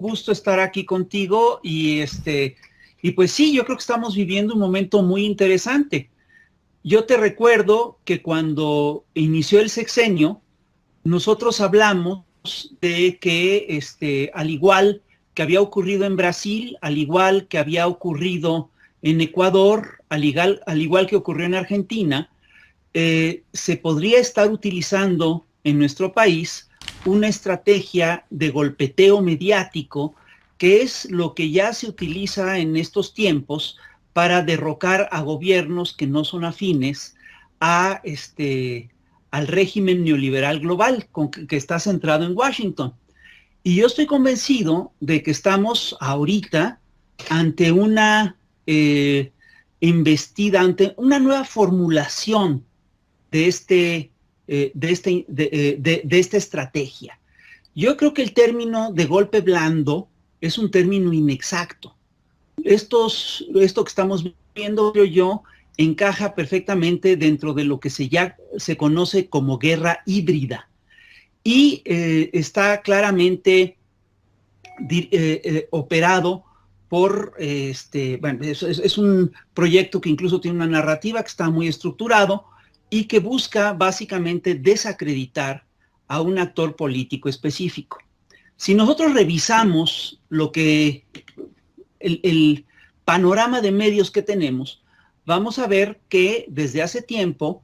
gusto estar aquí contigo y pues sí, yo creo que estamos viviendo un momento muy interesante. Yo te recuerdo que cuando inició el sexenio, nosotros hablamos de que al igual que había ocurrido en Brasil, al igual que había ocurrido en Ecuador, al igual que ocurrió en Argentina, se podría estar utilizando en nuestro país una estrategia de golpeteo mediático, que es lo que ya se utiliza en estos tiempos para derrocar a gobiernos que no son afines a al régimen neoliberal global que está centrado en Washington. Y yo estoy convencido de que estamos ahorita ante una embestida, ante una nueva formulación de, de esta estrategia. Yo creo que el término de golpe blando es un término inexacto. Esto que estamos viendo, creo yo, encaja perfectamente dentro de lo que ya se conoce como guerra híbrida y está claramente operado por, bueno, es un proyecto que incluso tiene una narrativa que está muy estructurado y que busca básicamente desacreditar a un actor político específico. Si nosotros revisamos lo que el panorama de medios que tenemos, vamos a ver que desde hace tiempo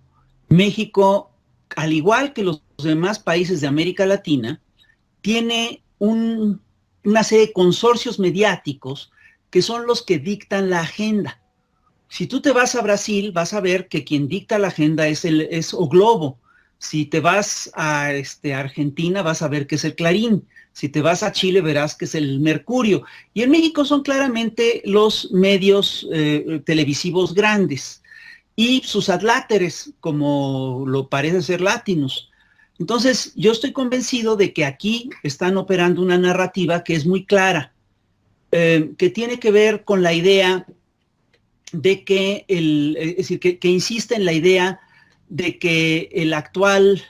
México, al igual que los demás países de América Latina, tiene una serie de consorcios mediáticos que son los que dictan la agenda. Si tú te vas a Brasil, vas a ver que quien dicta la agenda es O Globo. Si te vas a Argentina, vas a ver que es el Clarín. Si te vas a Chile, verás que es el Mercurio. Y en México son claramente los medios televisivos grandes y sus adláteres, como lo parece ser Latinus. Entonces, yo estoy convencido de que aquí están operando una narrativa que es muy clara, que tiene que ver con la idea de que, es decir, que insiste en la idea de que el actual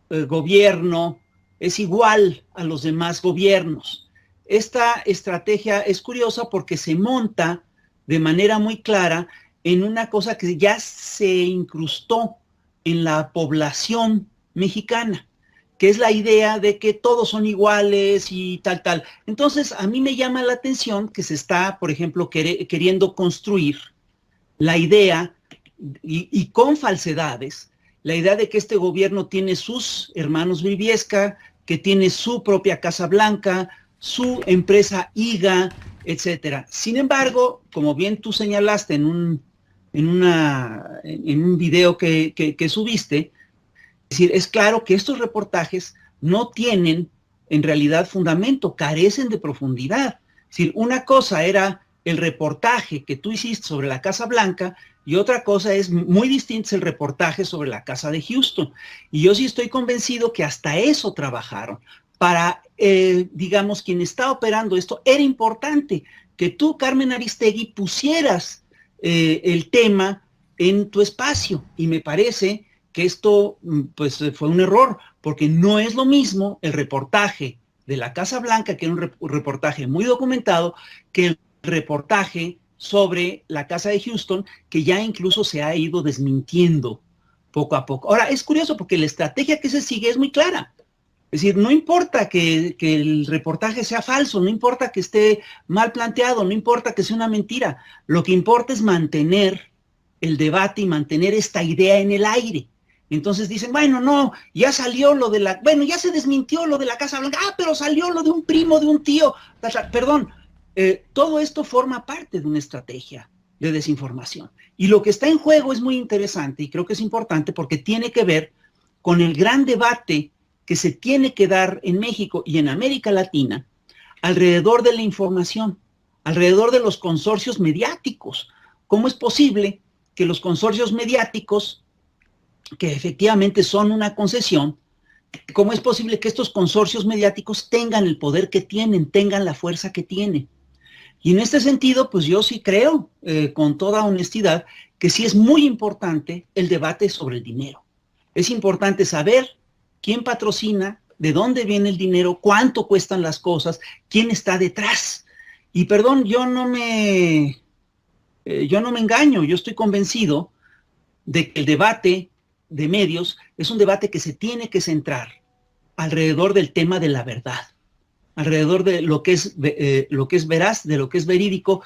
gobierno es igual a los demás gobiernos. Esta estrategia es curiosa porque se monta de manera muy clara en una cosa que ya se incrustó en la población mexicana, que es la idea de que todos son iguales y tal. Entonces, a mí me llama la atención que se está, por ejemplo, queriendo construir la idea, y con falsedades, la idea de que este gobierno tiene sus hermanos Briviesca, que tiene su propia Casa Blanca, su empresa IGA, etcétera. Sin embargo, como bien tú señalaste en un video que subiste, es decir, es claro que estos reportajes no tienen en realidad fundamento, carecen de profundidad. Es decir, una cosa era el reportaje que tú hiciste sobre la Casa Blanca y otra cosa es muy distinto, es el reportaje sobre la Casa de Houston. Y yo sí estoy convencido que hasta eso trabajaron. Para, digamos, quien está operando esto, era importante que tú, Carmen Aristegui, pusieras el tema en tu espacio. Y me parece que esto pues fue un error, porque no es lo mismo el reportaje de la Casa Blanca, que era un reportaje muy documentado, que el reportaje sobre la Casa de Houston, que ya incluso se ha ido desmintiendo poco a poco. Ahora, es curioso porque la estrategia que se sigue es muy clara. Es decir, no importa que el reportaje sea falso, no importa que esté mal planteado, no importa que sea una mentira. Lo que importa es mantener el debate y mantener esta idea en el aire. Entonces dicen, bueno, no, ya salió lo de la, bueno, ya se desmintió lo de la Casa Blanca, pero salió lo de un primo, de un tío, perdón, todo esto forma parte de una estrategia de desinformación. Y lo que está en juego es muy interesante y creo que es importante porque tiene que ver con el gran debate que se tiene que dar en México y en América Latina alrededor de la información, alrededor de los consorcios mediáticos. ¿Cómo es posible que los consorcios mediáticos, que efectivamente son una concesión, cómo es posible que estos consorcios mediáticos tengan el poder que tienen, tengan la fuerza que tienen? Y en este sentido, pues yo sí creo, con toda honestidad, que sí es muy importante el debate sobre el dinero. Es importante saber quién patrocina de dónde viene el dinero, cuánto cuestan las cosas, quién está detrás. Y perdón, yo no me engaño, yo estoy convencido de que el debate de medios es un debate que se tiene que centrar alrededor del tema de la verdad, alrededor de lo que es veraz, de lo que es verídico,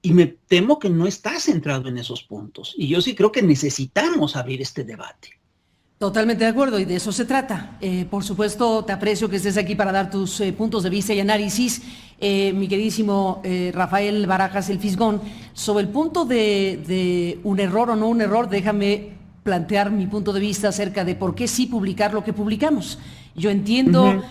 y me temo que no está centrado en esos puntos. Y yo sí creo que necesitamos abrir este debate. Totalmente de acuerdo, y de eso se trata. Por supuesto, te aprecio que estés aquí para dar tus puntos de vista y análisis. Mi queridísimo Rafael Barajas, el Fisgón, sobre el punto de un error o no un error, déjame plantear mi punto de vista acerca de por qué sí publicar lo que publicamos. Yo entiendo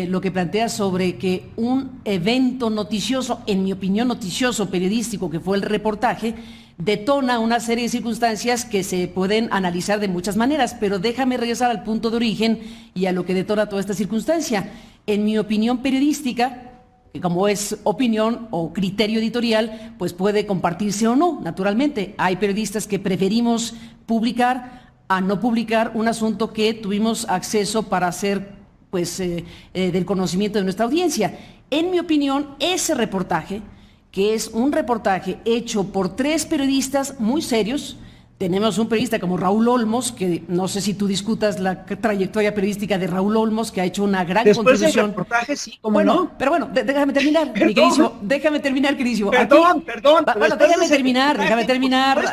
lo que planteas sobre que un evento noticioso, en mi opinión noticioso, periodístico, que fue el reportaje, detona una serie de circunstancias que se pueden analizar de muchas maneras, pero déjame regresar al punto de origen y a lo que detona toda esta circunstancia. En mi opinión periodística, que como es opinión o criterio editorial, pues puede compartirse o no, naturalmente. Hay periodistas que preferimos publicar a no publicar un asunto que tuvimos acceso para hacer pues del conocimiento de nuestra audiencia. En mi opinión, ese reportaje, que es un reportaje hecho por 3 periodistas muy serios. Tenemos un periodista como Raúl Olmos, que no sé si tú discutas la trayectoria periodística de Raúl Olmos, que ha hecho una gran contribución. Después del reportaje, sí, ¿cómo no? Pero bueno, déjame terminar, mi queridísimo. Déjame terminar, queridísimo. Perdón. Bueno, déjame terminar,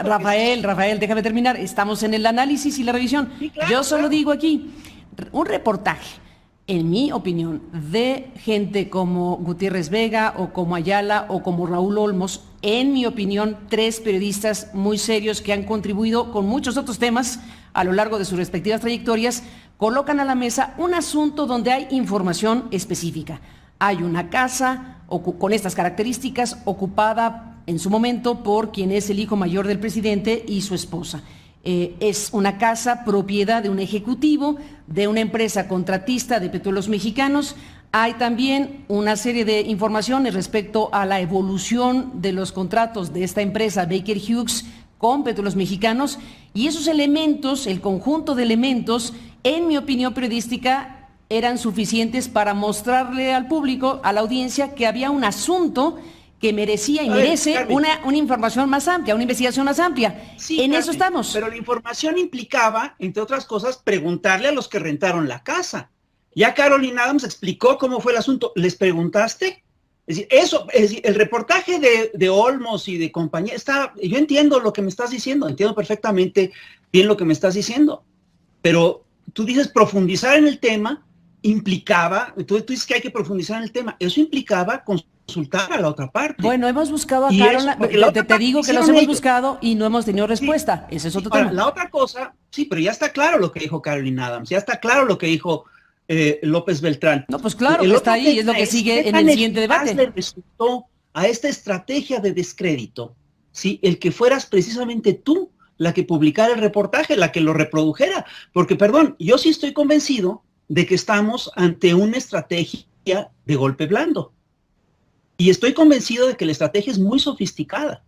Rafael, déjame terminar. Estamos en el análisis y la revisión. Sí, claro, yo solo digo aquí, un reportaje, en mi opinión, de gente como Gutiérrez Vega o como Ayala o como Raúl Olmos, en mi opinión, 3 periodistas muy serios que han contribuido con muchos otros temas a lo largo de sus respectivas trayectorias, colocan a la mesa un asunto donde hay información específica. Hay una casa con estas características ocupada en su momento por quien es el hijo mayor del presidente y su esposa. Es una casa propiedad de un ejecutivo, de una empresa contratista de Petróleos Mexicanos. Hay también una serie de informaciones respecto a la evolución de los contratos de esta empresa Baker Hughes con Petróleos Mexicanos, y esos elementos, el conjunto de elementos, en mi opinión periodística, eran suficientes para mostrarle al público, a la audiencia, que había un asunto que merecía y merece una información más amplia, una investigación más amplia. Sí, en eso estamos. Pero la información implicaba, entre otras cosas, preguntarle a los que rentaron la casa. Ya Caroline Adams explicó cómo fue el asunto. ¿Les preguntaste? Es decir, el reportaje de Olmos y de compañía, yo entiendo lo que me estás diciendo, entiendo perfectamente bien lo que me estás diciendo, pero tú dices profundizar en el tema, implicaba, tú dices que hay que profundizar en el tema, eso implicaba consultar a la otra parte. Bueno, hemos buscado a Caroline, te digo que los hemos buscado y no hemos tenido respuesta, ese es otro tema. La otra cosa, sí, pero ya está claro lo que dijo Caroline Adams, ya está claro lo que dijo López Beltrán. No, pues claro, que está ahí, es lo que sigue en el siguiente debate. Le resultó a esta estrategia de descrédito, ¿sí? El que fueras precisamente tú la que publicara el reportaje, la que lo reprodujera, porque, perdón, yo sí estoy convencido de que estamos ante una estrategia de golpe blando. Y estoy convencido de que la estrategia es muy sofisticada.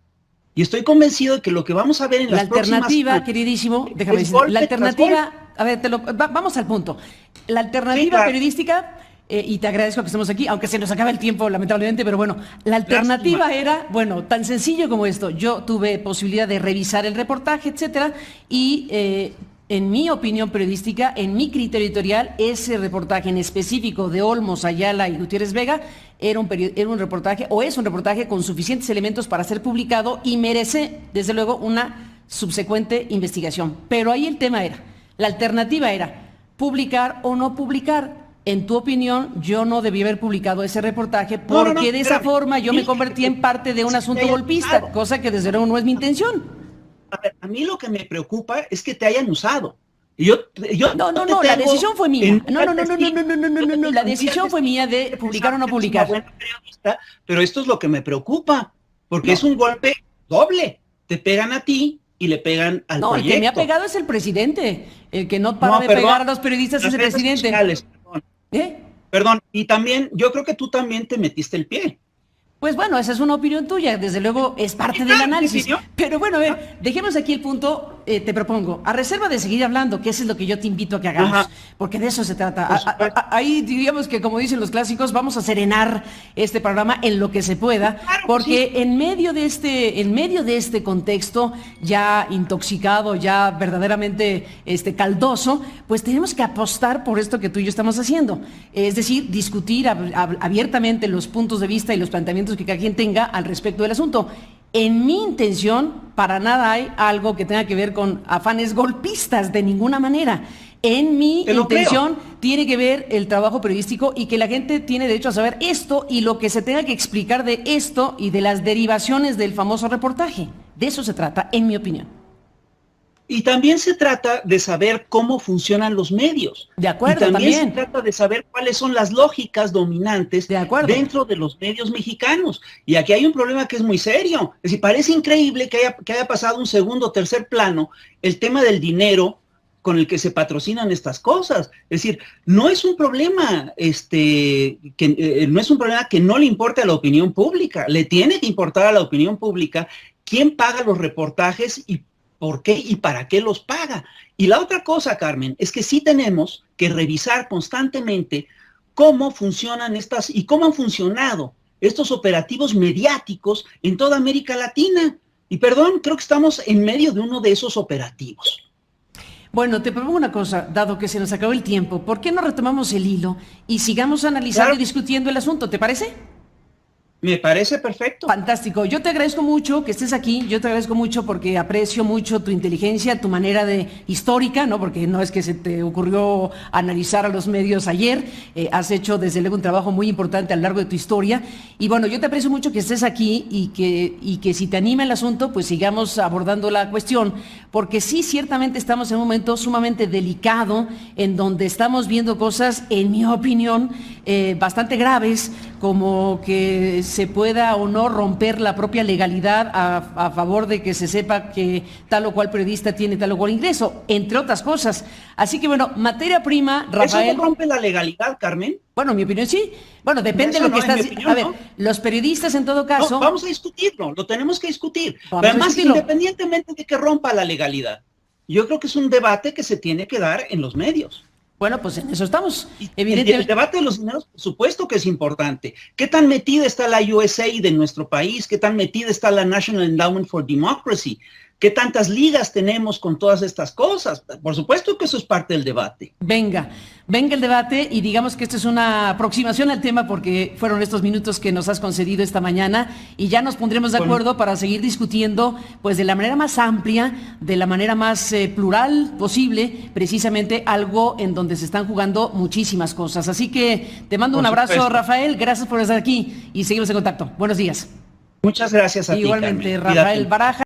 Y estoy convencido de que lo que vamos a ver en las próximas... La alternativa, queridísimo, déjame decir, la alternativa, a ver, vamos al punto. La alternativa periodística, y te agradezco que estemos aquí, aunque se nos acaba el tiempo, lamentablemente, pero bueno, la alternativa era, bueno, tan sencillo como esto. Yo tuve posibilidad de revisar el reportaje, etcétera, y... en mi opinión periodística, en mi criterio editorial, ese reportaje en específico de Olmos, Ayala y Gutiérrez Vega era un reportaje, o es un reportaje con suficientes elementos para ser publicado y merece, desde luego, una subsecuente investigación. Pero ahí el tema era, la alternativa era publicar o no publicar. En tu opinión, yo no debí haber publicado ese reportaje porque de esa forma yo me convertí en parte de un asunto golpista, cosa que desde luego no es mi intención. A mí lo que me preocupa es que te hayan usado. No, la decisión fue mía. No, la decisión fue mía de publicar o no publicar. Pero esto es lo que me preocupa, porque es un golpe doble. Te pegan a ti y le pegan al proyecto. El que me ha pegado es el presidente. El que no para de pegar a los periodistas es el presidente. Perdón, y también, yo creo que tú también te metiste el pie. Pues bueno, esa es una opinión tuya, desde luego es parte del análisis. Pero bueno, a ver, dejemos aquí el punto te propongo, a reserva de seguir hablando, que eso es lo que yo te invito a que hagamos, Ajá. porque de eso se trata. Ahí diríamos que, como dicen los clásicos, vamos a serenar este programa en lo que se pueda, Claro que porque sí. en medio de este contexto ya intoxicado, ya verdaderamente caldoso, pues tenemos que apostar por esto que tú y yo estamos haciendo. Es decir, discutir abiertamente los puntos de vista y los planteamientos que cada quien tenga al respecto del asunto. En mi intención, para nada hay algo que tenga que ver con afanes golpistas, de ninguna manera. En mi Te lo intención creo. tiene que ver el trabajo periodístico y que la gente tiene derecho a saber esto y lo que se tenga que explicar de esto y de las derivaciones del famoso reportaje. De eso se trata, en mi opinión. Y también se trata de saber cómo funcionan los medios. De acuerdo, y también también. se trata de saber cuáles son las lógicas dominantes De acuerdo. dentro de los medios mexicanos. Y aquí hay un problema que es muy serio. Es decir, parece increíble que haya pasado un segundo o tercer plano el tema del dinero con el que se patrocinan estas cosas. Es decir, no es un problema, no es un problema que no le importe a la opinión pública. Le tiene que importar a la opinión pública quién paga los reportajes y por qué y para qué los paga. Y la otra cosa, Carmen, es que sí tenemos que revisar constantemente cómo funcionan estas y cómo han funcionado estos operativos mediáticos en toda América Latina. Y perdón, creo que estamos en medio de uno de esos operativos. Bueno, te propongo una cosa, dado que se nos acabó el tiempo, ¿por qué no retomamos el hilo y sigamos analizando Claro. y discutiendo el asunto? ¿Te parece? Me parece perfecto. Fantástico. Yo te agradezco mucho que estés aquí. Yo te agradezco mucho porque aprecio mucho tu inteligencia, tu manera de histórica, ¿no? Porque no es que se te ocurrió analizar a los medios ayer. Has hecho desde luego un trabajo muy importante a lo largo de tu historia. Y bueno, yo te aprecio mucho que estés aquí y que si te anima el asunto, pues sigamos abordando la cuestión. Porque sí, ciertamente estamos en un momento sumamente delicado en donde estamos viendo cosas, en mi opinión, bastante graves, como que se pueda o no romper la propia legalidad a favor de que se sepa que tal o cual periodista tiene tal o cual ingreso, entre otras cosas. Así que bueno, materia prima, Rafael. ¿Eso no rompe la legalidad, Carmen? Bueno, en mi opinión sí. Bueno, depende de lo que estás... Opinión, a ver, ¿no? los periodistas en todo caso... No, vamos a discutirlo, lo tenemos que discutir. Vamos Pero a además, discutirlo. independientemente de que rompa la legalidad, yo creo que es un debate que se tiene que dar en los medios. Bueno, pues en eso estamos. El Evidentemente. debate de los dineros, por supuesto que es importante. ¿Qué tan metida está la USAID de nuestro país? ¿Qué tan metida está la National Endowment for Democracy? ¿Qué tantas ligas tenemos con todas estas cosas? Por supuesto que eso es parte del debate. Venga el debate y digamos que esto es una aproximación al tema porque fueron estos minutos que nos has concedido esta mañana y ya nos pondremos de acuerdo para seguir discutiendo pues de la manera más amplia, de la manera más plural posible, precisamente algo en donde se están jugando muchísimas cosas. Así que te mando un abrazo, Rafael, gracias por estar aquí y seguimos en contacto. Buenos días. Muchas gracias a ti, Igualmente, Carmen. Rafael Cuídate. Barajas.